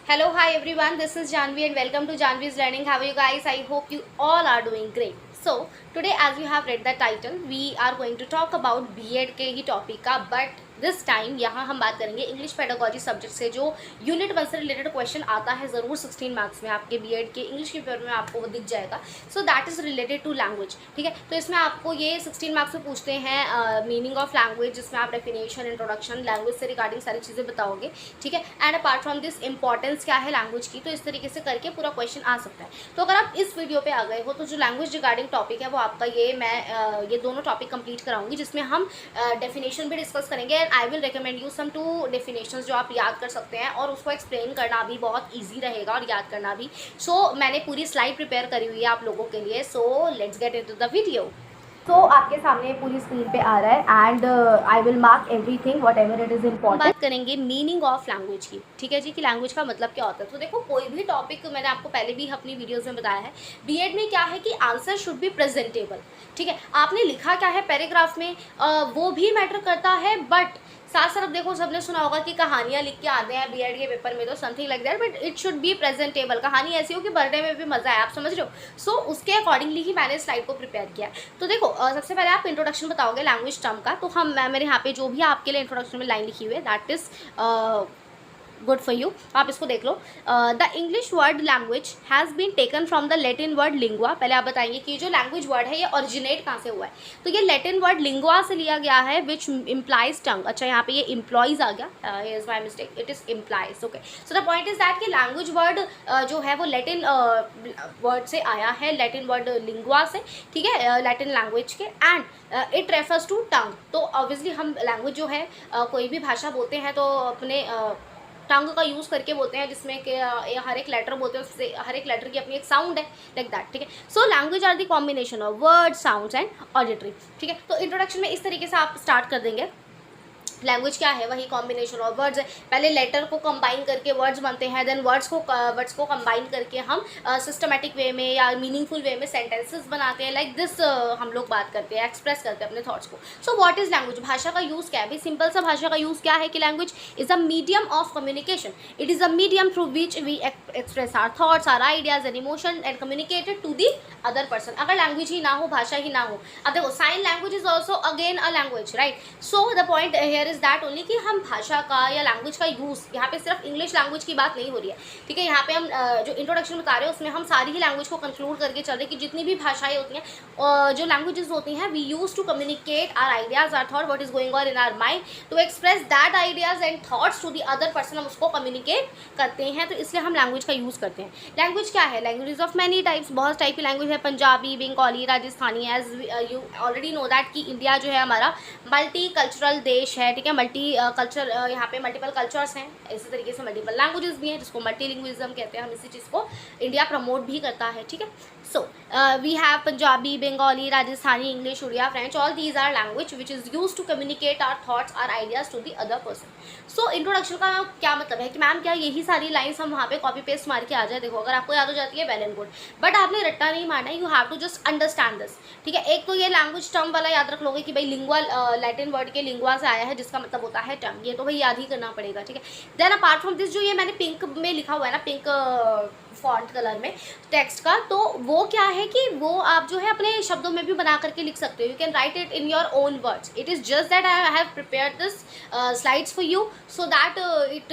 Hello, hi everyone. This is Janvi and welcome to Janvi's Learning. How are you guys? I hope you all are doing great. So today, as you have read the title, we are going to talk about B.Ed के ही topic का, but this time यहाँ हम बात करेंगे English pedagogy subject से जो unit 1 से related question आता है ज़रूर 16 मार्क्स में आपके B.Ed के इंग्लिश के पेपर में आपको वो दिख जाएगा. So that is related to language. ठीक है, तो इसमें आपको ये 16 मार्क्स में पूछते हैं मीनिंग ऑफ लैंग्वेज, जिसमें आप डेफिनेशन, इंट्रोडक्शन, लैंग्वेज से रिगार्डिंग सारी चीज़ें बताओगे. ठीक है, and apart from this importance क्या है लैंग्वेज की, तो इस तरीके से करके पूरा क्वेश्चन आ सकता है. तो अगर आप इस वीडियो पे आ गए हो तो जो लैंग्वेज रिगार्डिंग टॉपिक है वो आपका ये दोनों टॉपिक कंप्लीट कराऊंगी, जिसमें हम डेफिनेशन भी डिस्कस करेंगे and I will recommend you some 2 definitions जो आप याद कर सकते हैं और उसको एक्सप्लेन करना भी बहुत ईजी रहेगा और याद करना भी. सो मैंने पूरी स्लाइड प्रिपेयर करी हुई है आप लोगों के लिए. So let's get into the video. तो आपके सामने पूरी स्क्रीन पे आ रहा है and I will mark everything what ever it is important. बात करेंगे मीनिंग ऑफ लैंग्वेज की. ठीक है जी, कि लैंग्वेज का मतलब क्या होता है. तो देखो, कोई भी टॉपिक मैंने आपको पहले भी अपनी वीडियोस में बताया है, B.Ed में क्या है कि आंसर शुड बी प्रेजेंटेबल. ठीक है, आपने लिखा क्या है पैराग्राफ में वो भी मैटर करता है, बट साथ साथ देखो, सबने सुना होगा कि कहानियाँ लिख के आते हैं B.Ed के पेपर में, तो something like that, but it should B presentable. कहानी ऐसी हो कि पढ़ने में भी मज़ा आए, आप समझ रहे हो. सो उसके अकॉर्डिंगली ही मैंने स्लाइड को प्रिपेयर किया. तो देखो, सबसे पहले आप इंट्रोडक्शन बताओगे लैंग्वेज टर्म का. तो मेरे यहाँ पे जो भी आपके लिए इंट्रोडक्शन में लाइन लिखी हुई है, that is good for you. आप इसको देख लो. The English word language has been taken from the Latin word lingua. पहले आप बताएंगे कि जो लैंग्वेज वर्ड है ये ओरिजिनेट कहाँ से हुआ है. तो ये लैटिन वर्ड लिंगुआ से लिया गया है, विच इम्प्लाइज टंग. अच्छा, यहाँ पे ये इम्प्लॉइज आ गया, is my mistake, it is implies. Okay, so the point is that कि लैंग्वेज वर्ड जो है वो लैटिन वर्ड से आया है, लैटिन वर्ड लिंगुआ से. ठीक है, लैटिन लैंग्वेज के, and it refers to tongue. तो ऑब्वियसली हम लैंग्वेज जो है कोई भी भाषा बोलते हैं तो अपने टंग का यूज़ करके बोलते हैं, जिसमें कि हर एक लेटर बोलते हैं, उससे हर एक लेटर की अपनी एक साउंड है, लाइक दैट. ठीक है, so language are the combination of word, sounds and auditory. ठीक है, तो इंट्रोडक्शन में इस तरीके से आप स्टार्ट कर देंगे. लैंग्वेज क्या है, वही कॉम्बिनेशन ऑफ वर्ड्स है. पहले लेटर को कंबाइन करके वर्ड्स बनते हैं, देन वर्ड्स को कंबाइन करके हम सिस्टमेटिक वे में या मीनिंगफुल वे में सेंटेंसेस बनाते हैं. लाइक दिस हम लोग बात करते हैं, एक्सप्रेस करते हैं अपने थॉट्स को. So what is language. भाषा का यूज़ क्या है भाई. सिंपल सा भाषा का यूज़ क्या है कि language is a medium of communication. It is a medium through which we express our thoughts, our ideas and emotion and communicated to the other person. अगर लैंग्वेज ही ना हो, भाषा ही ना हो. अब देखो, sign language is also again a language, right. So the point here is that only कि हम भाषा का या लैंग्वेज का यूज़, यहाँ पे सिर्फ इंग्लिश लैंग्वेज की बात नहीं हो रही है. ठीक है, यहाँ पे हम जो इंट्रोडक्शन बता रहे हैं उसमें हम सारी ही लैंग्वेज को कंक्लूड करके चल रहे हैं कि जितनी भी भाषाएं होती हैं, जो लैंग्वेजेस होती हैं, we use to communicate our ideas, our thought, what is going on in our mind, to express that ideas and thoughts to the other person. हम उसको कम्युनिकेट करते हैं, तो इसलिए हम लैंग्वेज का यूज़ करते हैं. लैंग्वेज क्या है. Language of many types. बहुत टाइप की लैंग्वेज है. Punjabi, Bengali, Rajasthani. As you already know that कि इंडिया जो है हमारा मल्टी कल्चरल देश है. ठीक है, मल्टी कल्चर, यहाँ पे मल्टीपल कल्चर्स हैं, इसी तरीके से मल्टीपल लैंग्वेजेस भी हैं, जिसको मल्टीलिंग्विज्म कहते हैं. हम इसी चीज़ को इंडिया प्रमोट भी करता है. ठीक है, so we have Punjabi, Bengali, Rajasthani, English, Odia, French. All these are language which is use to communicate our thoughts, our ideas to the other person. So introduction का क्या मतलब है कि मैम क्या यही सारी लाइन्स हम वहाँ पे कॉपी पेस्ट मार के आ जाए. देखो, अगर आपको याद हो जाती है वेल एंड गुड, बट आपने रट्टा नहीं मारना है. You have to just understand this. ठीक है, एक तो ये लैंग्वेज टर्म वाला याद रख लोगे कि भाई लिंगुआ लैटिन वर्ड के लिंगुआ से आया है, जिसका मतलब होता है टर्म. ये तो भाई याद ही करना पड़ेगा. ठीक है, देन अपार्ट फ्रॉम दिस जो ये मैंने पिंक में लिखा हुआ है ना, पिंक फॉन्ट कलर में टेक्स्ट का, तो वो क्या है कि वो आप जो है अपने शब्दों में भी बना करके लिख सकते हो. You can write it in your own words. It is just that I have prepared this slides for you so that it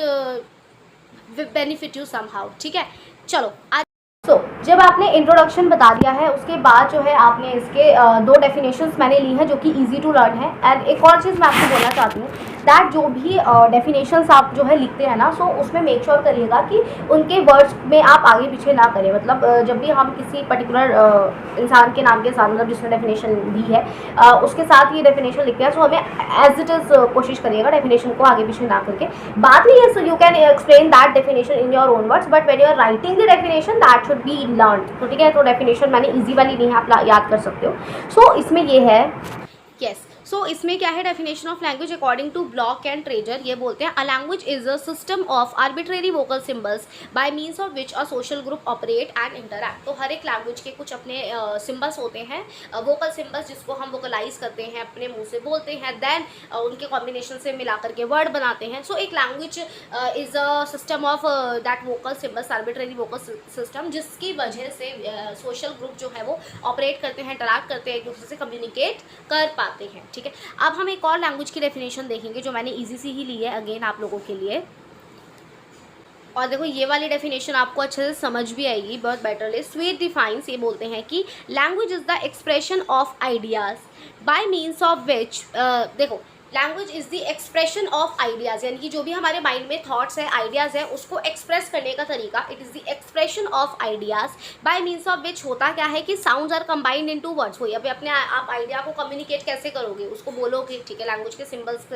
will benefit you somehow. ठीक है, चलो. जब आपने इंट्रोडक्शन बता दिया है, उसके बाद जो है आपने इसके 2 डेफिनेशंस मैंने ली हैं जो कि इजी टू लर्न है. एंड एक और चीज़ मैं आपको बोलना चाहती हूँ दैट जो भी डेफिनेशंस आप जो है लिखते हैं ना, सो उसमें मेक श्योर करिएगा कि उनके वर्ड्स में आप आगे पीछे ना करें. मतलब जब भी हम किसी पर्टिकुलर इंसान के नाम के साथ, मतलब जिसने डेफिनेशन दी है उसके साथ ये डेफिनेशन लिखते हैं, सो हमें एज इट इज़ कोशिश करिएगा डेफिनेशन को आगे पीछे ना करके. बाद में ये so you can explain that definition in your own words, but when you are writing the definition that should be learn. तो ठीक है, तो डेफिनेशन मैंने इजी वाली नहीं है, आप याद कर सकते हो. सो इसमें ये है, यस. सो इसमें क्या है definition of language according to Bloch and Trager, ये बोलते हैं a language is a system of arbitrary vocal symbols by means of which a social group operate and interact. तो हर एक लैंग्वेज के कुछ अपने सिम्बल्स होते हैं, वोकल सिम्बल्स जिसको हम वोकलाइज करते हैं, अपने मुंह से बोलते हैं, देन उनके कॉम्बिनेशन से मिला करके वर्ड बनाते हैं। सो एक language is a system of that vocal symbols, arbitrary vocal system, जिसकी वजह से सोशल ग्रुप जो है वो ऑपरेट करते हैं, इंटरैक्ट करते हैं, एक दूसरे से कम्युनिकेट कर पाते हैं। ठीक है, अब हम एक और लैंग्वेज की डेफिनेशन देखेंगे जो मैंने इजी सी ही ली है अगेन आप लोगों के लिए। और देखो ये वाली डेफिनेशन आपको अच्छे से समझ भी आएगी बहुत बेटरली। स्वीट डिफाइंस, ये बोलते हैं कि language is the expression of ideas by means of which, देखो language is the expression of ideas, यानी कि जो भी हमारे माइंड में थॉट्स है, आइडियाज़ है, उसको एक्सप्रेस करने का तरीका। It is the expression of ideas by means of which, होता क्या है कि sounds are combined into words. वही अभी अपने आप आइडिया को कम्युनिकेट कैसे करोगे, उसको बोलोगे, ठीक है, लैंग्वेज के सिम्बल्स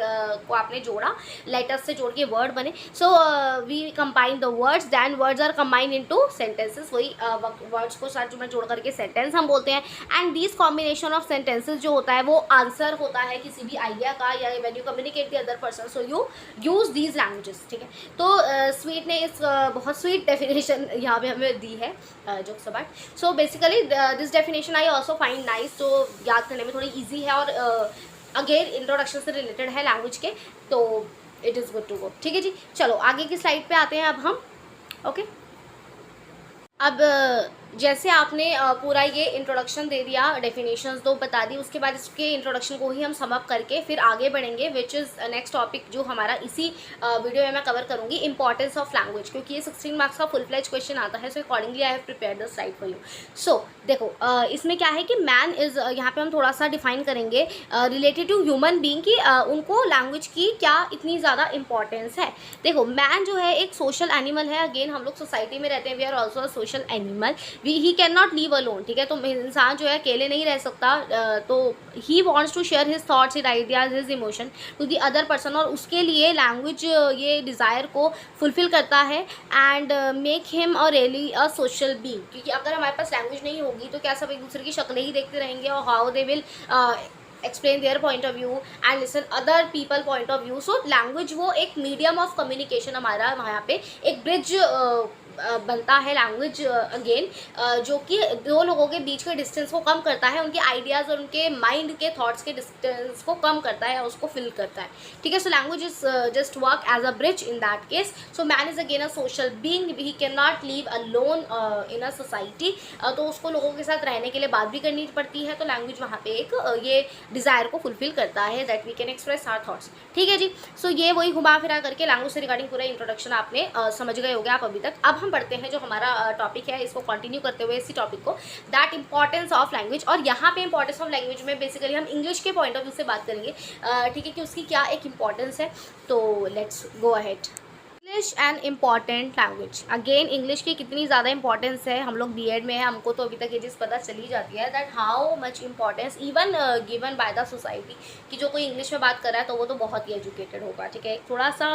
को आपने जोड़ा, लेटर्स से जोड़ के वर्ड बने। So we combine the words, then words are combined into sentences, वही वर्ड्स को साथ में जोड़ करके सेंटेंस हम बोलते हैं। And this combination of sentences जो होता है वो आंसर होता है किसी भी आइडिया का, या when you communicate the other person, so you use these languages। ठीक है, तो स्वीट ने इस बहुत स्वीट डेफिनेशन यहाँ पे हमें दी है जो सबाट। So basically this definition I also find nice, जो याद करने में थोड़ी ईजी है और अगेन इंट्रोडक्शन से रिलेटेड है लैंग्वेज के, तो it is good to go. ठीक है जी, चलो आगे की स्लाइड पे आते हैं अब हम। ओके, अब जैसे आपने पूरा ये इंट्रोडक्शन दे दिया, डेफिनेशंस दो बता दी, उसके बाद इसके इंट्रोडक्शन को ही हम सम अप करके फिर आगे बढ़ेंगे, विच इज़ नेक्स्ट टॉपिक जो हमारा इसी वीडियो में मैं कवर करूँगी, इंपॉर्टेंस ऑफ लैंग्वेज, क्योंकि ये 16 मार्क्स का फुल फ्लेज क्वेश्चन आता है। So accordingly I have prepare the slide for you. So देखो इसमें क्या है कि मैन इज़, यहाँ पे हम थोड़ा सा डिफाइन करेंगे रिलेटेड टू ह्यूमन बीइंग कि उनको लैंग्वेज की क्या इतनी ज़्यादा इंपॉर्टेंस है। देखो मैन जो है एक सोशल एनिमल है, अगेन हम लोग सोसाइटी में रहते हैं, we are also a social animal, he can not live alone. ठीक है, तो इंसान जो है अकेले नहीं रह सकता, तो he wants to share his thoughts, his ideas, his emotion to the other person, और उसके लिए लैंग्वेज ये डिज़ायर को फुलफिल करता है एंड मेक हिम और रियली अ सोशल बीइंग। क्योंकि अगर हमारे पास लैंग्वेज नहीं होगी तो क्या सब एक दूसरे की शक्लें ही देखते रहेंगे, और how they will explain their point of view and listen other people point of view। so language वो एक medium of communication हमारा वहाँ पे एक bridge बनता है लैंग्वेज अगेन, जो कि दो लोगों के बीच के डिस्टेंस को कम करता है, उनके आइडियाज़ और उनके माइंड के थॉट्स के डिस्टेंस को कम करता है, उसको फिल करता है। ठीक है, so language is just work as a bridge in that case. So man is again a social being, he can not live alone in a society, तो उसको लोगों के साथ रहने के लिए बात भी करनी पड़ती है। तो लैंग्वेज वहाँ पे एक ये डिज़ायर को फुलफिल करता है, that we can express our thoughts. ठीक है जी, सो ये वही घुमा फिरा करके लैंग्वेज से रिगार्डिंग पूरा इंट्रोडक्शन आपने समझ गए होंगे आप अभी तक। अब हम बढ़ते हैं जो हमारा टॉपिक है, इसको कंटिन्यू करते हुए इसी टॉपिक को, दैट इंपॉर्टेंस ऑफ लैंग्वेज। और यहाँ पे इंपॉर्टेंस ऑफ लैंग्वेज में बेसिकली हम इंग्लिश के पॉइंट ऑफ व्यू से बात करेंगे, ठीक है, कि उसकी क्या एक इंपॉर्टेंस है। तो let's go ahead. English and important language, again English की कितनी ज़्यादा इंपॉर्टेंस है, हम लोग बीएड में है, हमको तो अभी तक ये चीज़ पता चली जाती है that how much importance even given by the society, कि जो कोई इंग्लिश में बात कर रहा है तो वो तो बहुत ही एजुकेटेड होगा। ठीक है, थोड़ा सा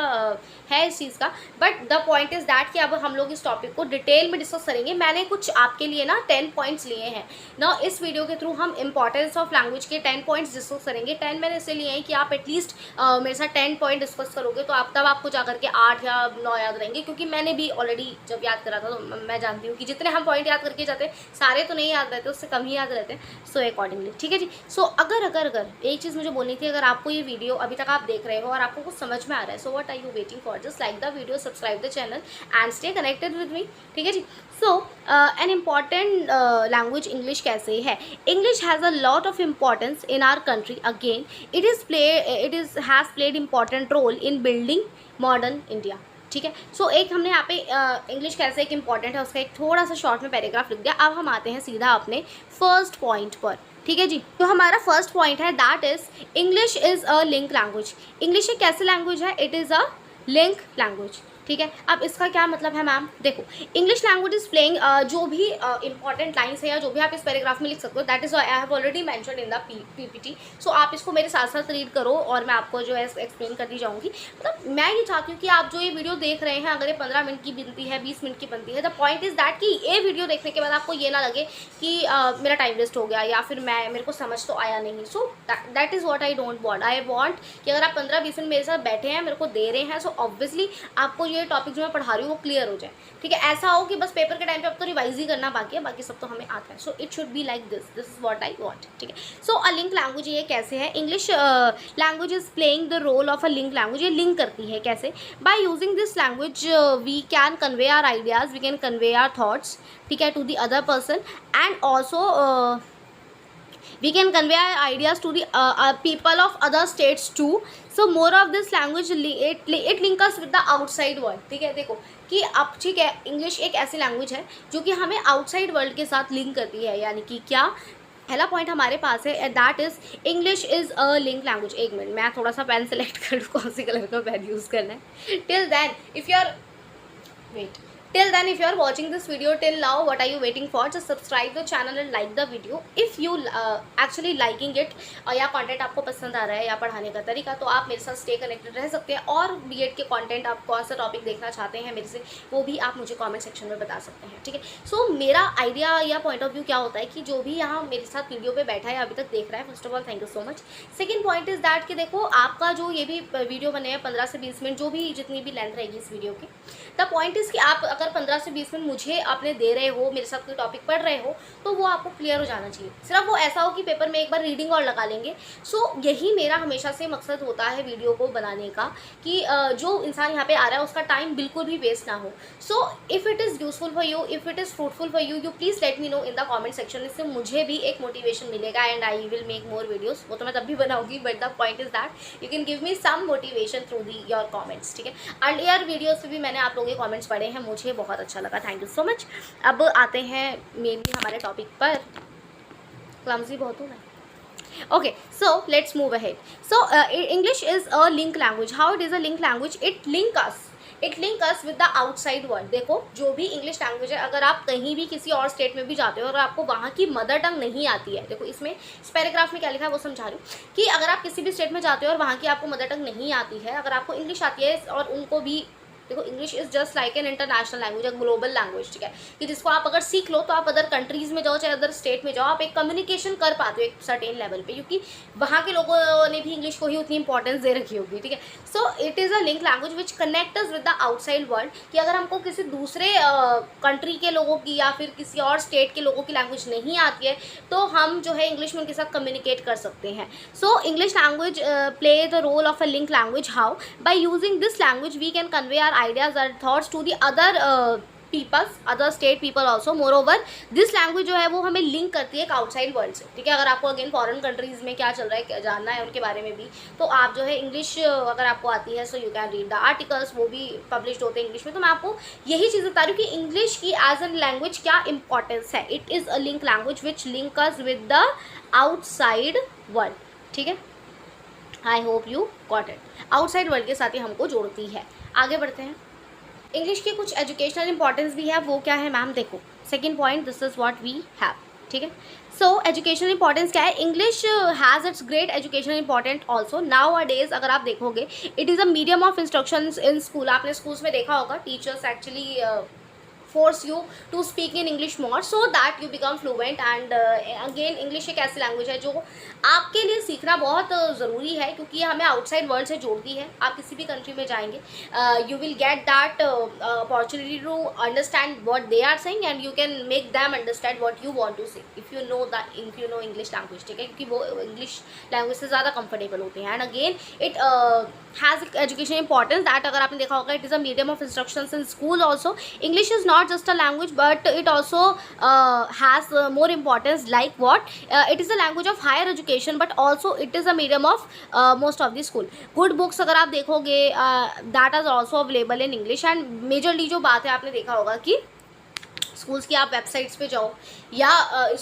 है इस चीज़ का, but the point is that कि अब हम लोग इस टॉपिक को डिटेल में डिस्कस करेंगे। मैंने कुछ आपके लिए ना 10 पॉइंट्स लिए हैं ना, इस वीडियो के थ्रू हम इंपॉर्टेंस ऑफ लैंग्वेज के 10 पॉइंट्स डिस्कस करेंगे। 10 मैंने इससे लिए हैं कि आप एटलीस्ट मेरे साथ 10 पॉइंट डिस्कस करोगे तो आप तब आपको जाकर के 8 या 9 याद रहेंगे, क्योंकि मैंने भी ऑलरेडी जब याद करा था तो मैं जानती हूँ कि जितने हम पॉइंट याद करके जाते हैं सारे तो नहीं याद रहते, उससे कम ही याद रहते हैं। सो अकॉर्डिंगली ठीक है जी। सो अगर एक चीज़ मुझे बोलनी थी, अगर आपको ये वीडियो अभी तक आप देख रहे हो और आपको कुछ समझ में आ रहा है, so what are you waiting for, just like the video, subscribe the channel and stay connected with me. ठीक है जी। So an important language English कैसे है? English has a lot of importance in our country. Again it has played important role in building modern India. ठीक है, सो एक हमने यहाँ पे इंग्लिश कैसे एक इम्पॉर्टेंट है उसका एक थोड़ा सा शॉर्ट में पैराग्राफ लिख दिया। अब हम आते हैं सीधा अपने फर्स्ट पॉइंट पर। ठीक है जी, तो हमारा फर्स्ट पॉइंट है that is English is a link language. English एक कैसे लैंग्वेज है? It is a link language. ठीक है। अब इसका क्या मतलब है मैम, देखो इंग्लिश लैंग्वेज इज प्लेइंग, जो भी इंपॉर्टेंट लाइन्स है या जो भी आप इस पैराग्राफ में लिख सकते हो, that is I have already mention in the PPT. So आप इसको मेरे साथ साथ रीड करो और मैं आपको जो है एक्सप्लेन करती जाऊँगी। मतलब मैं ये चाहती हूँ कि आप जो ये वीडियो देख रहे हैं, अगर ये 15 मिनट की बनती है, 20 मिनट की बनती है, द पॉइंट इज दैट कि ये वीडियो देखने के बाद आपको ये ना लगे कि मेरा टाइम वेस्ट हो गया या फिर मेरे को समझ तो आया नहीं। सो that is what I don't want. I want कि अगर आप 15-20 मिनट मेरे साथ बैठे हैं, मेरे को दे रहे हैं, सो ऑब्वियसली आपको ये टॉपिक जो मैं पढ़ा रही हूँ वो क्लियर हो जाए। ठीक है, ऐसा हो कि बस पेपर के टाइम पे अब तो रिवाइज ही करना बाकी है, बाकी सब तो हमें आता है। So it should be like this is what I want. ठीक है, सो अ लिंक लैंग्वेज ये कैसे है, English language is playing the role of a link language. ये लिंक करती है कैसे, by using this language we can convey our ideas, we can convey our thoughts, ठीक है, to the other person, and also we can convey our ideas to the people of other states too. So more of this language it link us with the outside world. ठीक है, देखो कि अब ठीक है, English एक ऐसी language है जो कि हमें आउटसाइड वर्ल्ड के साथ लिंक करती है। यानी कि क्या पहला पॉइंट हमारे पास है, that is English is a link language. एक मिनट मैं थोड़ा सा पेन सेलेक्ट करूँ, कौन सी कलर का पेन यूज़ करना है। Till then if you are wait till then if you are watching this video till now, what are you waiting for? Just subscribe the channel and like the video if you actually liking it, या content आपको पसंद आ रहा है या पढ़ाने का तरीका, तो आप मेरे साथ स्टे कनेक्टेड रह सकते हैं। और बीएड के कंटेंट आप कौन सा टॉपिक देखना चाहते हैं मेरे से, वो भी आप मुझे कमेंट सेक्शन में बता सकते हैं। ठीक है, सो मेरा आइडिया या पॉइंट ऑफ व्यू क्या होता है कि जो भी यहाँ मेरे साथ वीडियो पे बैठा है, अभी तक देख रहा है, first of all thank you so much. Second point is that कि देखो आपका जो ये भी वीडियो बने हैं 15 से 20 मिनट, जो भी जितनी भी लेंथ रहेगी इस वीडियो की, द पॉइंट इज़ कि आप अगर 15 से 20 मिनट मुझे आपने दे रहे हो, मेरे साथ कोई टॉपिक पढ़ रहे हो, तो वो आपको क्लियर हो जाना चाहिए। सिर्फ वो ऐसा हो कि पेपर में एक बार रीडिंग और लगा लेंगे। सो यही मेरा हमेशा से मकसद होता है वीडियो को बनाने का, कि जो इंसान यहाँ पे आ रहा है उसका टाइम बिल्कुल भी वेस्ट ना हो। So if it is useful for you, if it is fruitful for you, please let me know in the comment section. इससे मुझे भी एक मोटिवेशन मिलेगा and I will make more videos. वो तो मैं तब भी बनाऊंगी, but the point is that you can give me some motivation through the your comments. ठीक है, अर्लियर वीडियोज़ पे भी मैंने आप लोगों के कॉमेंट्स पढ़े हैं, मुझे बहुत अच्छा लगा, थैंक यू सो मच। अब आते हैं मेनली हमारे टॉपिक पर। क्लमजी बहुत हूँ मैं। Okay, so let's move ahead. So English is a link language. How it is a link language? It link us with the outside world. देखो जो भी इंग्लिश लैंग्वेज है, अगर आप कहीं भी किसी और स्टेट में भी जाते हो और आपको वहाँ की मदर टंग नहीं आती है, देखो इसमें इस पैराग्राफ में क्या लिखा है वो समझा रही हूँ कि अगर आप किसी भी स्टेट में जाते हो और वहाँ की आपको मदर टंग नहीं आती है, अगर आपको इंग्लिश आती है और उनको भी, देखो English is just like an international language, global language. ठीक है, कि जिसको आप अगर सीख लो तो आप अदर कंट्रीज़ में जाओ चाहे अदर स्टेट में जाओ, आप एक कम्युनिकेशन कर पाते हो एक सर्टेन लेवल पे, क्योंकि वहाँ के लोगों ने भी इंग्लिश को ही उतनी इंपॉर्टेंस दे रखी होगी। ठीक है, so it is a link language which connect us with the outside world. कि अगर हमको किसी दूसरे कंट्री के लोगों की या फिर किसी और स्टेट के लोगों की लैंग्वेज नहीं आती है, तो हम जो है इंग्लिश में उनके साथ कम्युनिकेट कर सकते हैं। So English language play the role of a link language. How? By using this language we can convey our ideas और thoughts to the other peoples, other state people also. Moreover this language जो है वो हमें link करती है एक outside world से। ठीक है, अगर आपको अगेन फॉरेन कंट्रीज़ में क्या चल रहा है जानना है उनके बारे में भी, तो आप जो है इंग्लिश अगर आपको आती है, सो you can read the articles, वो भी पब्लिश होते हैं इंग्लिश में। तो मैं आपको यही चीज़ बता रही हूँ कि इंग्लिश की एज एन लैंग्वेज क्या इंपॉर्टेंस है। It is a link language which link us with the outside world. ठीक है, I hope you got it. Outside world के साथ ही हमको जोड़ती है। आगे बढ़ते हैं। इंग्लिश की कुछ एजुकेशनल इंपॉर्टेंस भी है, वो क्या है मैम? देखो second point, this is what we have. ठीक है, सो एजुकेशनल इंपॉर्टेंस क्या है? English has its great educational important also nowadays. अगर आप देखोगे, it is a medium of instruction in school. आपने स्कूल्स में देखा होगा, teachers actually force you to speak in English more so that you become fluent and again English एक ऐसी language है जो आपके लिए सीखना बहुत ज़रूरी है, क्योंकि ये हमें आउटसाइड वर्ल्ड से जोड़ती है। आप किसी भी कंट्री में जाएंगे, you will get that opportunity to understand what they are saying and you can make them understand what you want to say if you know English language. ठीक है, क्योंकि वो इंग्लिश लैंग्वेज से ज़्यादा कंफर्टेबल होते हैं। And again it has education importance that अगर आपने देखा होगा, it is a medium of instructions in school also. English is not just a language but it also has more importance like what it is a language of higher education but also it is a medium of most of the school. good books अगर आप देखोगे that is also available in English and majorly जो बात है आपने देखा होगा कि स्कूल्स की आप वेबसाइट्स पे जाओ या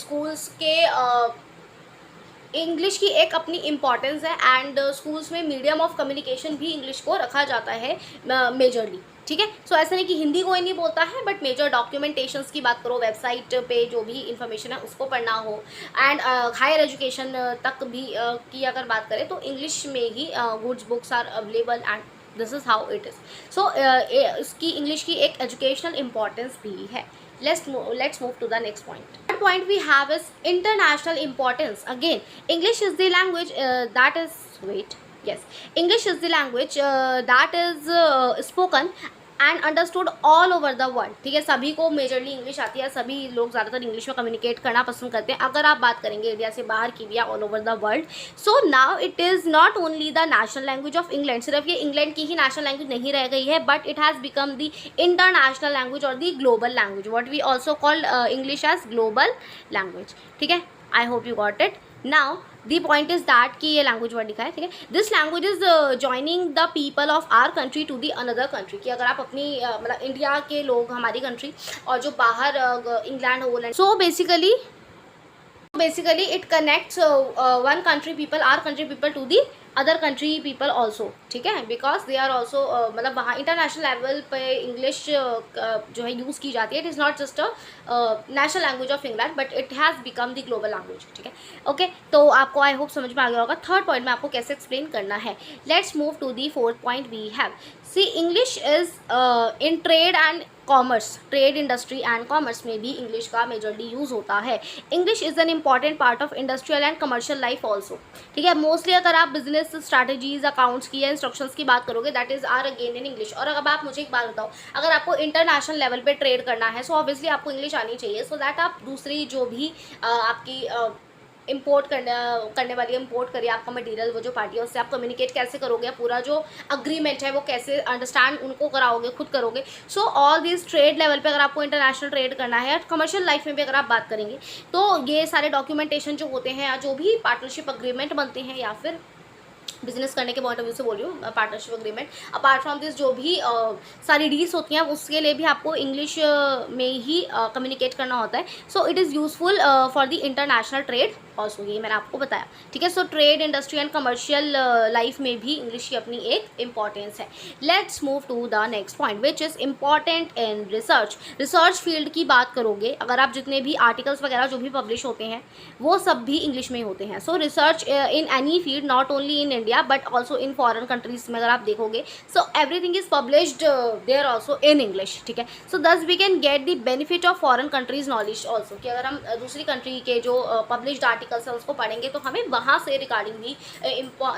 स्कूल्स के इंग्लिश की एक अपनी इम्पॉर्टेंस है एंड स्कूल्स में मीडियम ऑफ कम्युनिकेशन भी इंग्लिश को रखा जाता है मेजरली। ठीक है। सो ऐसा नहीं कि हिंदी कोई नहीं बोलता है, बट मेजर डॉक्यूमेंटेशंस की बात करो, वेबसाइट पे जो भी इंफॉर्मेशन है उसको पढ़ना हो, एंड हायर एजुकेशन तक भी की अगर बात करें तो इंग्लिश में ही goods books are available, and this is how it is. So इसकी इंग्लिश की एक एजुकेशनल इम्पॉर्टेंस भी है। Let's move to the next point. Third point we have is international importance. Again, English is the language that is English is the language that is spoken and understood all over the world. ठीक है, सभी को majorly English आती है, सभी लोग ज़्यादातर English में कम्युनिकेट करना पसंद करते हैं। अगर आप बात करेंगे इंडिया से बाहर की भी, all over the world. So now it is not only the national language of England, सिर्फ ये इंग्लैंड की ही नेशनल लैंग्वेज नहीं रह गई है, but it has become the international language और the global language, what we also called English as global language. ठीक है, I hope you got it. Now the point is that कि ये लैंग्वेज वर्ड लिखा है, ठीक है, this language is joining the people of our country to the another country. कि अगर आप अपनी मतलब इंडिया के लोग हमारी कंट्री और जो बाहर England Holland, so basically it connects one country people, our country people to the other country people also. ठीक है, बिकॉज दे आर ऑल्सो मतलब वहाँ इंटरनेशनल लेवल पे इंग्लिश जो है यूज़ की जाती है। It is not just a national language of England, but it has become the global language. ठीक है, ओके, तो आपको आई होप समझ में आ गया होगा थर्ड पॉइंट में आपको कैसे एक्सप्लेन करना है। Let's move to the fourth point we have. See English is in trade and commerce, trade industry and commerce में भी इंग्लिश का मेजरली यूज़ होता है। English is an important part of industrial and commercial life also. ठीक है, mostly अगर आप business strategies, accounts की या इंस्ट्रक्शंस की बात करोगे, that is are again in English. और अगर आप मुझे एक बात बताओ, अगर आपको इंटरनेशनल लेवल पे ट्रेड करना है, सो ऑब्वियसली आपको इंग्लिश आनी चाहिए, सो दैट आप दूसरी जो भी आपकी इम्पोर्ट करने वाली इम्पोर्ट करिए आपका मटेरियल, वो जो पार्टी है उससे आप कम्युनिकेट कैसे करोगे, पूरा जो अग्रीमेंट है वो कैसे अंडरस्टैंड उनको कराओगे, खुद करोगे। So all this trade level पे अगर आपको इंटरनेशनल ट्रेड करना है, कमर्शियल लाइफ में भी अगर आप बात करेंगे, तो ये सारे डॉक्यूमेंटेशन जो होते हैं या जो भी पार्टनरशिप अग्रीमेंट बनते हैं, या फिर बिजनेस करने के पॉइंट ऑफ व्यू से बोल रही हूँ, partnership agreement, apart from this जो भी सारी डील्स होती हैं उसके लिए भी आपको इंग्लिश में ही कम्युनिकेट करना होता है। So it is useful for the international trade also, ये मैंने आपको बताया। ठीक है, so trade, industry and commercial life में भी इंग्लिश की अपनी एक इंपॉर्टेंस है। Let's move to the next point which is important in research. Research field की बात करोगे, अगर आप जितने भी आर्टिकल्स वगैरह जो भी पब्लिश होते हैं वो सब भी इंग्लिश में ही होते हैं। So research in any field, not only in India but also in foreign countries में अगर आप देखोगे, so everything is published there also in English. ठीक है, so thus we can get the benefit of foreign countries knowledge also, कि अगर हम दूसरी कंट्री के जो पब्लिश्ड आर्टिकल्स हैं उसको पढ़ेंगे तो हमें वहाँ से रिगार्डिंग भी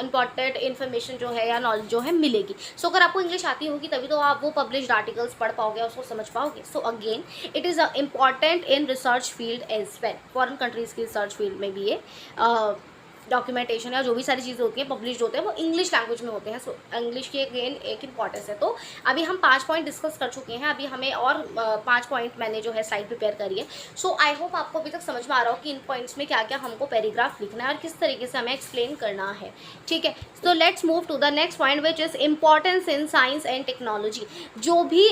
इंपॉर्टेंट इन्फॉर्मेशन जो है या नॉलेज जो है मिलेगी। सो अगर आपको इंग्लिश आती होगी तभी तो आप वो पब्लिश्ड आर्टिकल्स पढ़ पाओगे, उसको समझ पाओगे। So again it is important in research field as well, foreign countries की रिसर्च फील्ड में भी ये डॉक्यूमेंटेशन या जो भी सारी चीज़ें होती हैं पब्लिश होते हैं वो इंग्लिश लैंग्वेज में होते हैं। सो इंग्लिश की अगेन एक इंपॉर्टेंस है। तो अभी हम 5 पॉइंट डिस्कस कर चुके हैं, अभी हमें और 5 पॉइंट मैंने जो है स्लाइड प्रिपेयर करी है। सो आई होप आपको अभी तक समझ में आ रहा हो कि इन पॉइंट्स में क्या क्या हमको पैराग्राफ लिखना है और किस तरीके से हमें एक्सप्लेन करना है। ठीक है, तो let's move to the next point which is importance in science and technology. जो भी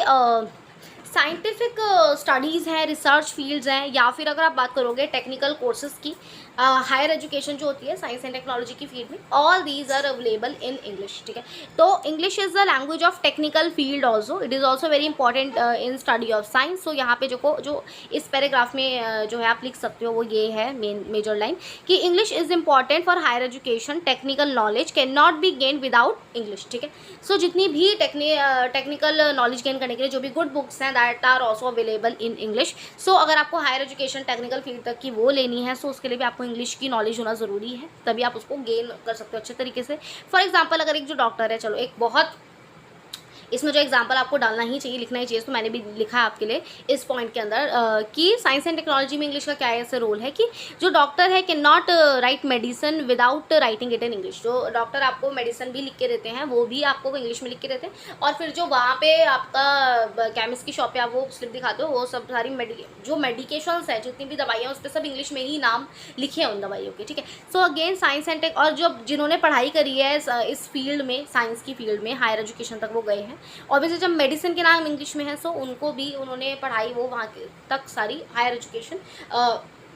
साइंटिफिक स्टडीज़ हैं, रिसर्च फील्ड्स हैं, या फिर अगर आप बात करोगे टेक्निकल कोर्सेज की, हायर एजुकेशन जो होती है साइंस एंड टेक्नोलॉजी की फील्ड में, all these are available in English. ठीक है, तो English is the language of technical field also, it is also very important in study of science. सो यहाँ पे जो इस पैराग्राफ में जो है आप लिख सकते हो वो ये है मेजर लाइन, कि English is important for higher education, technical knowledge can not be gain without English. ठीक है, सो जितनी भी टेक्निकल नॉलेज गेन करने के लिए जो भी गुड बुक्स हैं that are also available in English. So अगर आपको हायर एजुकेशन टेक्निकल फील्ड तक की वो लेनी है, सो उसके लिए भी आपको इंग्लिश की नॉलेज होना ज़रूरी है, तभी आप उसको गेन कर सकते हो अच्छे तरीके से। फॉर एग्जांपल अगर एक जो डॉक्टर है, चलो एक बहुत इसमें जो एग्जांपल आपको डालना ही चाहिए, लिखना ही चाहिए, तो मैंने भी लिखा है आपके लिए इस पॉइंट के अंदर कि साइंस एंड टेक्नोलॉजी में इंग्लिश का क्या ऐसे रोल है कि जो डॉक्टर है can not right medicine without writing it in English. जो डॉक्टर आपको मेडिसिन भी लिख के देते हैं वो भी आपको इंग्लिश में लिख के देते हैं, और फिर जो वहाँ पे आपका केमिस्ट की शॉप पे आप वो स्लिप दिखाते हो, वो सब सारी जो मेडिकेशंस है, जितनी भी दवाइयाँ उस पर सब इंग्लिश में ही नाम लिखे हैं उन दवाइयों के। ठीक है, so again science and tech, और जो जिन्होंने पढ़ाई करी है इस फील्ड में, साइंस की फील्ड में हायर एजुकेशन तक वो गए हैं, ऑब्वियसली जब मेडिसिन के नाम इंग्लिश में है, सो उनको भी उन्होंने पढ़ाई वो वहाँ तक सारी higher education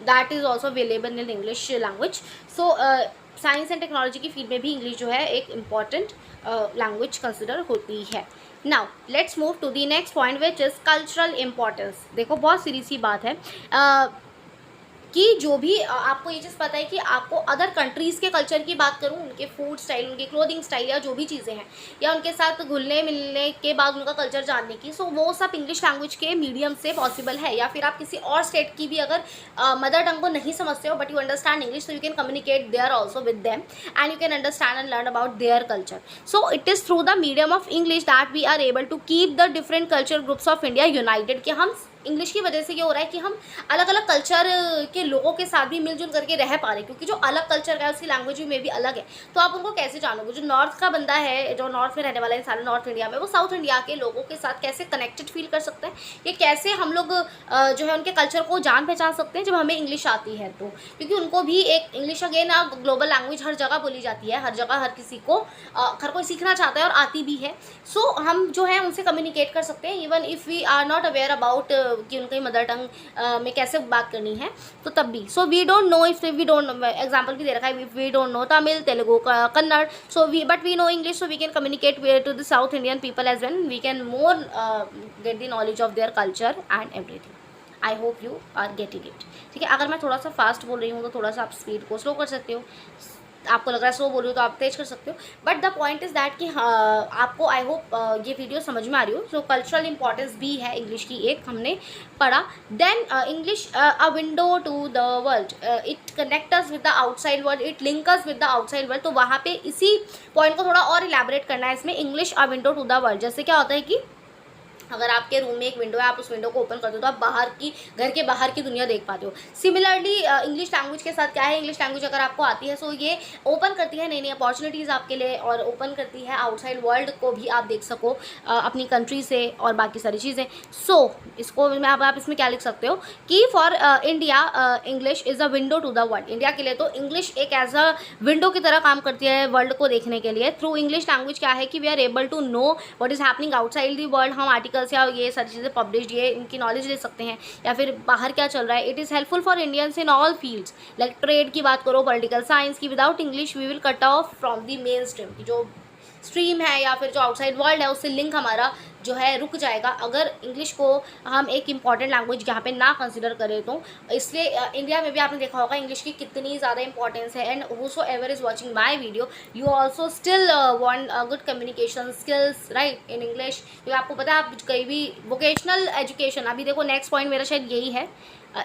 that is also available in English language. So science and technology की फील्ड में भी इंग्लिश जो है एक इम्पॉर्टेंट लैंग्वेज कंसिडर होती है। Now let's move to the next point which is cultural importance. देखो बहुत सीरियस सी बात है कि जो भी आपको ये चीज़ पता है कि आपको अदर कंट्रीज़ के कल्चर की बात करूँ, उनके फूड स्टाइल, उनके क्लोथिंग स्टाइल या जो भी चीज़ें हैं, या उनके साथ घुलने मिलने के बाद उनका कल्चर जानने की, सो वो सब इंग्लिश लैंग्वेज के मीडियम से पॉसिबल है। या फिर आप किसी और स्टेट की भी अगर मदर टंग को नहीं समझते हो बट यू अंडरस्टैंड इंग्लिश, तो you can communicate there also with them and you can understand and learn about their culture. So it is through the medium of English that we are able to keep the different culture groups of India united. कि हम English की वजह से ये हो रहा है कि हम अलग अलग कल्चर के लोगों के साथ भी मिलजुल करके रह पा रहे हैं, क्योंकि जो अलग कल्चर है उसकी लैंग्वेज में भी अलग है, तो आप उनको कैसे जानोगे। जो नॉर्थ का बंदा है, जो नॉर्थ में रहने वाला इंसान है नॉर्थ इंडिया में, वो साउथ इंडिया के लोगों के साथ कैसे कनेक्टेड फील कर सकता है, ये कैसे हम लोग जो है उनके कल्चर को जान पहचान सकते हैं जब हमें इंग्लिश आती है। तो क्योंकि उनको भी एक इंग्लिश अगेन ग्लोबल लैंग्वेज हर जगह बोली जाती है, हर जगह हर किसी को हर कोई सीखना चाहता है और आती भी है। सो हम जो है उनसे कम्युनिकेट कर सकते हैं even if we are not aware about कि उनकी मदर टंग में कैसे बात करनी है, तो तब भी। So we don't know, if we don't, example भी दे रखा है, if we don't know Tamil, Telugu, Kannada, so we but we know English, so we can communicate to the South Indian people as well, we can more get the knowledge of their culture and everything. I hope you are getting it. ठीक है, अगर मैं थोड़ा सा fast बोल रही हूँ तो थोड़ा सा आप स्पीड को स्लो कर सकते हो, आपको लग रहा है स्लो बोल रही हो तो आप तेज कर सकते हो, but the point is that कि आपको आई होप ये वीडियो समझ में आ रही हो। सो कल्चरल इंपॉर्टेंस भी है इंग्लिश की, एक हमने पढ़ा। Then English a window to the world, it connect us with the outside world, it link us with the outside world. तो वहाँ पे इसी पॉइंट को थोड़ा और इलैबोरेट करना है इसमें, English a window to the world. जैसे क्या होता है कि अगर आपके रूम में एक विंडो है, आप उस विंडो को ओपन करते हो तो आप बाहर की, घर के बाहर की दुनिया देख पाते हो। सिमिलरली इंग्लिश लैंग्वेज के साथ क्या है, इंग्लिश लैंग्वेज अगर आपको आती है सो ये ओपन करती है नई नई अपॉर्चुनिटीज़ आपके लिए, और ओपन करती है आउटसाइड वर्ल्ड को भी आप देख सको अपनी कंट्री से और बाकी सारी चीज़ें। सो इसको में आप इसमें क्या लिख सकते हो कि for India English is a window to the world. India के लिए तो इंग्लिश एक एज अ विंडो की तरह काम करती है वर्ल्ड को देखने के लिए। थ्रू इंग्लिश लैंग्वेज क्या है कि we are able to know what is happening outside the world. हम आर्टिकल्स या ये सारी चीज़ें पब्लिश्ड, ये इनकी नॉलेज ले सकते हैं, या फिर बाहर क्या चल रहा है। It is helpful for Indians in all fields, like trade की बात करो, पॉलिटिकल साइंस की। Without English we will cut off from the main stream, की जो स्ट्रीम है या फिर जो आउटसाइड वर्ल्ड है उससे लिंक हमारा जो है रुक जाएगा, अगर इंग्लिश को हम एक इम्पॉर्टेंट लैंग्वेज यहाँ पे ना कंसिडर करें तो। इसलिए इंडिया में भी आपने देखा होगा इंग्लिश की कितनी ज़्यादा इंपॉर्टेंस है। And whosoever is watching my video, you also still want good communication skills right in English. क्योंकि आपको पता है आप कहीं भी वोकेशनल एजुकेशन, अभी देखो नेक्स्ट पॉइंट मेरा शायद यही है,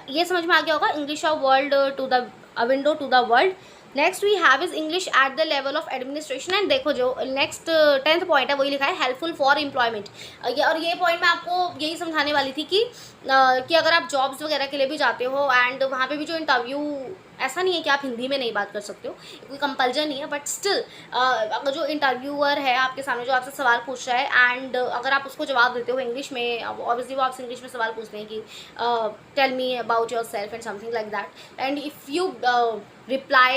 ये समझ में आ गया होगा, English of world to the window to the world. Next we have is English at the level of administration. And देखो जो नेक्स्ट 10th पॉइंट है वही लिखा है हेल्पफुल फॉर एम्प्लॉयमेंट। और ये पॉइंट मैं आपको यही समझाने वाली थी कि अगर आप जॉब्स वगैरह के लिए भी जाते हो एंड वहाँ पे भी जो इंटरव्यू, ऐसा नहीं है कि आप हिंदी में नहीं बात कर सकते हो, कोई कंपल्जन नहीं है, बट स्टिल अगर जो इंटरव्यूअर है आपके सामने जो आपसे सवाल पूछ रहा है एंड अगर आप उसको जवाब देते हो इंग्लिश में, ऑब्वियसली वो आपसे इंग्लिश में सवाल पूछते हैं कि tell me about yourself and something like that, and if you reply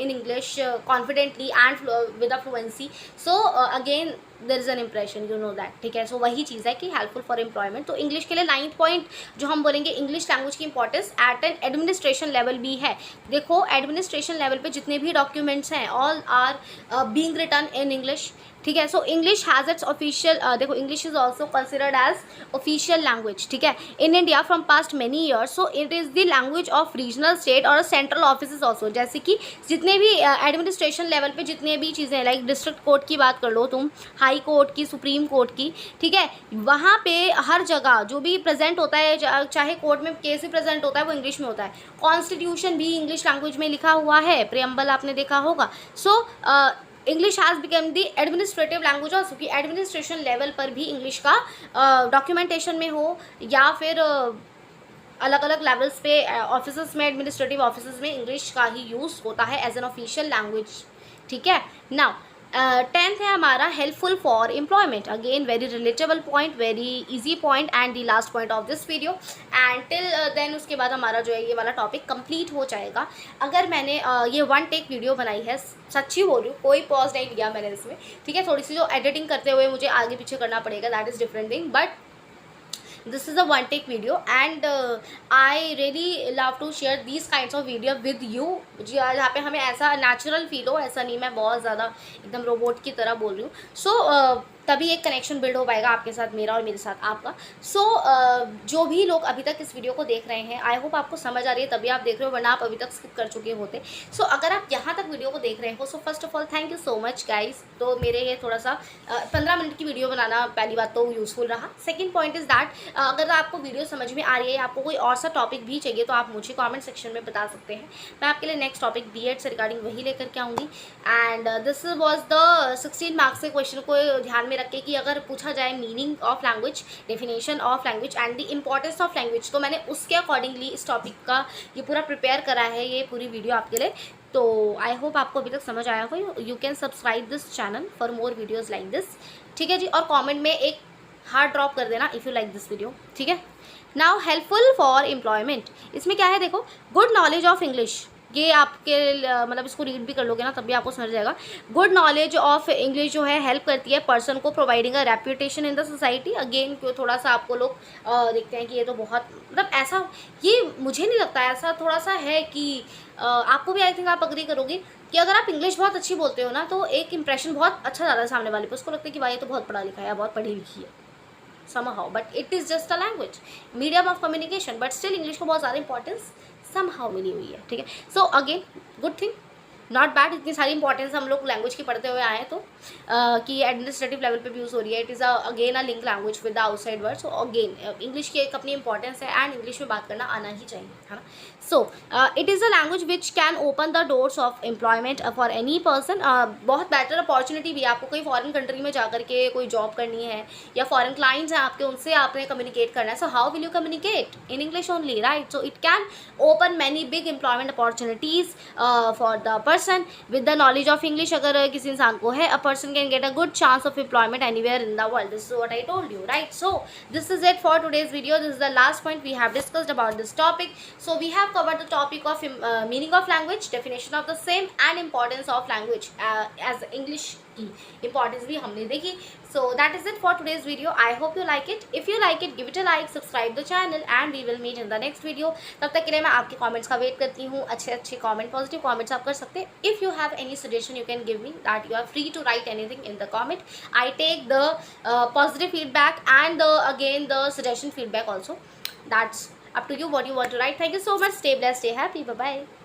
in English confidently and with a fluency, so again there is an impression, you know that। ठीक है, सो वही चीज़ है कि हेल्पफुल फॉर एम्प्लॉयमेंट। तो English के लिए 9th point जो हम बोलेंगे, इंग्लिश लैंग्वेज की importance at an administration level भी है। देखो एडमिनिस्ट्रेशन लेवल पे जितने भी डॉक्यूमेंट्स हैं all are being written in English. ठीक है, so English has its official, देखो English is also considered as official language. ठीक है, in India from past many years, so it is the language of regional, state और central office also. जैसे कि जितने भी एडमिनिस्ट्रेशन लेवल पे जितने भी चीज़ें लाइक डिस्ट्रिक्ट कोर्ट की बात कर लो तुम, हाई कोर्ट की, सुप्रीम कोर्ट की, ठीक है, वहाँ पे हर जगह जो भी प्रेजेंट होता है, चाहे कोर्ट में केस भी प्रेजेंट होता है वो इंग्लिश में होता है। कॉन्स्टिट्यूशन भी इंग्लिश लैंग्वेज में लिखा हुआ है, प्रियम्बल आपने देखा होगा। सो English has become the administrative language also, कि एडमिनिस्ट्रेशन लेवल पर भी इंग्लिश का डॉक्यूमेंटेशन में हो या फिर अलग अलग लेवल्स पे ऑफिस में, एडमिनिस्ट्रेटिव ऑफिस में इंग्लिश का ही यूज़ होता है एज एन ऑफिशियल लैंग्वेज। ठीक है, नाउ 10th है हमारा helpful for employment. Again very relatable point, very easy point and the last point of this video. And till then उसके बाद हमारा जो है ये वाला टॉपिक कंप्लीट हो जाएगा। अगर मैंने ये 1 टेक वीडियो बनाई है, सच्ची बोल रही हूँ, कोई पॉज नहीं लिया मैंने इसमें। ठीक है, थोड़ी सी जो एडिटिंग करते हुए मुझे आगे पीछे करना पड़ेगा, that is different thing, but this is a 1 take video and I really love to share these kinds of video with you, जहाँ पे हमें ऐसा नेचुरल फील हो, ऐसा नहीं मैं बहुत ज़्यादा एकदम रोबोट की तरह बोल रही हूँ। सो तभी एक कनेक्शन बिल्ड हो पाएगा आपके साथ मेरा और मेरे साथ आपका। सो जो भी लोग अभी तक इस वीडियो को देख रहे हैं, आई होप आपको समझ आ रही है, तभी आप देख रहे हो, वरना आप अभी तक स्किप कर चुके होते। सो अगर आप यहाँ तक वीडियो को देख रहे हो, so first of all thank you so much guys. तो मेरे ये थोड़ा सा 15 मिनट की वीडियो बनाना पहली बात तो यूज़फुल रहा। सेकेंड पॉइंट इज़ दैट अगर आपको वीडियो समझ में आ रही है, आपको कोई और सा टॉपिक भी चाहिए, तो आप मुझे कॉमेंट सेक्शन में बता सकते हैं। मैं आपके लिए नेक्स्ट टॉपिक बीएड से रिगार्डिंग वही लेकर के आऊँगी। And this was the 16 marks के क्वेश्चन को ध्यान में रख के कि अगर पूछा जाए meaning of language, definition of language and the importance of language, तो मैंने उसके अकॉर्डिंगली इस टॉपिक का ये पूरा प्रिपेयर करा है, ये पूरी वीडियो आपके लिए। तो आई होप आपको अभी तक समझ आया हो। You can subscribe this channel for more videos like this, ठीक है जी। और कॉमेंट में एक हार्ट ड्रॉप कर देना if you like this video, ठीक है। नाउ हेल्पफुल फॉर एम्प्लॉयमेंट, इसमें क्या है देखो, गुड नॉलेज ऑफ इंग्लिश, ये आपके मतलब इसको रीड भी कर लोगे ना तब भी आपको समझ जाएगा। गुड नॉलेज ऑफ इंग्लिश जो है हेल्प करती है पर्सन को providing a reputation in the society. Again क्यों थोड़ा सा आपको लोग देखते हैं कि ये तो बहुत मतलब ऐसा, ये मुझे नहीं लगता ऐसा थोड़ा सा है कि आपको भी आई थिंक आप अग्री करोगे कि अगर आप इंग्लिश बहुत अच्छी बोलते हो ना, तो एक इंप्रेशन बहुत अच्छा जाता है सामने वाले पे, उसको लगता है कि भाई ये तो बहुत पढ़ा लिखा है, बहुत पढ़ी लिखी है somehow, but it is just a language, medium of communication, but still English को बहुत ज़्यादा इंपॉर्टेंस somehow मिली हुई है, ठीक है। So again good thing, not bad, इतनी सारी इंपॉर्टेंस हम लोग लैंग्वेज की पढ़ते हुए आए तो कि एडमिनिस्ट्रेटिव लेवल पे भी यूज़ हो रही है। It is again a link language with the outside word. So again English की एक अपनी इंपॉर्टेंस है एंड इंग्लिश में बात करना आना ही चाहिए, है ना। सो it is a language which can open the doors of employment for any person. बहुत बेटर अपॉर्चुनिटी भी है, आपको कोई फॉरेन कंट्री में जाकर के कोई जॉब करनी है या फॉरेन क्लाइंट्स हैं आपके, उनसे आपने कम्युनिकेट करना है। So how will you communicate in English only, right. So it can open many big employment opportunities for the person with the knowledge of English. अगर किसी इंसान को है, a person can get a good chance of employment anywhere in the world. This is what I told you, right. So this is it for today's video. This is the last point we have discussed about this topic. So we have covered the topic of meaning of language, definition of the same and importance of language as English की importance भी हमने देखी। So that is it for today's video. I hope you like it. If you like it, give it a like, subscribe the channel and we will meet in the next video. तब तक के लिए मैं आपके comments का wait करती हूँ। अच्छे अच्छे कमेंट, पॉजिटिव कमेंट्स आप कर सकते हैं। If you have any suggestion you can give me, that you are free to write anything in the comment. I take the positive feedback and again the suggestion feedback also. That's up to you what you want to write. Thank you so much. Stay blessed, stay happy. Bye bye.